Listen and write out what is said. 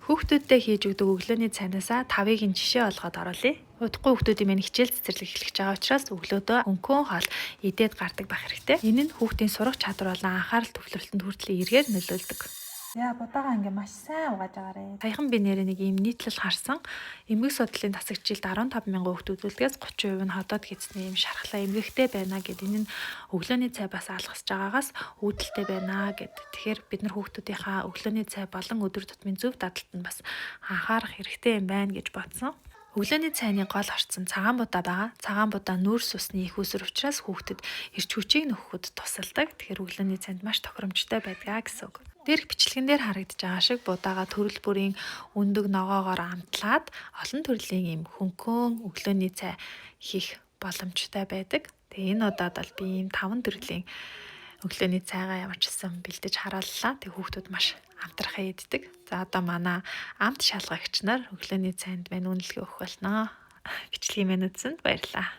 Хүүхдүүдтэй хийж өгдөг өглөөний цайнаасаа 5-ыг жишээ олгоод оруулъя. Удахгүй хүүхдүүдийн маань хичээл цэцэрлэг эхлэж байгаа учраас өглөөдөө хөнгөн хоол идээд гардаг байх хэрэгтэй. Энэ нь хүүхдийн сурах чадвар болон анхаарал төвлөрөлтөнд хүртэл эргээр нөлөөлдөг. Яа, будаага ингээ маш сайн угааж байгаарэ. Саяхан би нэрээ нэг ийм нийтлэл харсан. Эмгэг судлалын тасагчилд 15 мянган хүүхд үзүүлдгээс 30% нь ходоод хийцний юм шархлаа эмгэгтэй байна гэд энэ нь өглөөний цай бас алгасж байгаагаас үүдэлтэй байна гэд. Тэгэхээр бид нар хүүхдүүдийнхаа өглөөний цай болон өдөр тутмын зөв дадалд нь бас анхаарах хэрэгтэй юм байна гэж бодсон. Өглөөний цайны гол орчин цагаан будаа байгаа. Цагаан будаа нүүрс усны их усэр учраас хүүхдэд эрч хүчийг нөхөхөд тусалдаг. Тэгэхээр өглөөний цайнд маш тохиромжтой байдгаа гэсэн үг. Дээрх бичлэгэн дээр харагдаж байгаа шиг будаага төрөл бүрийн өндөг ногоогоор амтлаад олон төрлийн юм хөнгөн өглөөний цай хийх боломжтой байдаг. Тэгээ энэ удаад бол би ийм 5 төрлийн өглөөний цайгаа ямарчсан бэлдэж харааллаа. Тэг хүүхдүүд маш амтрахаа иддэг. За одоо манай амт шалгагч нар өглөөний цайнд мань үнэлгээ өгөх болно. Бичлэгийн минь үзсэнд баярлалаа.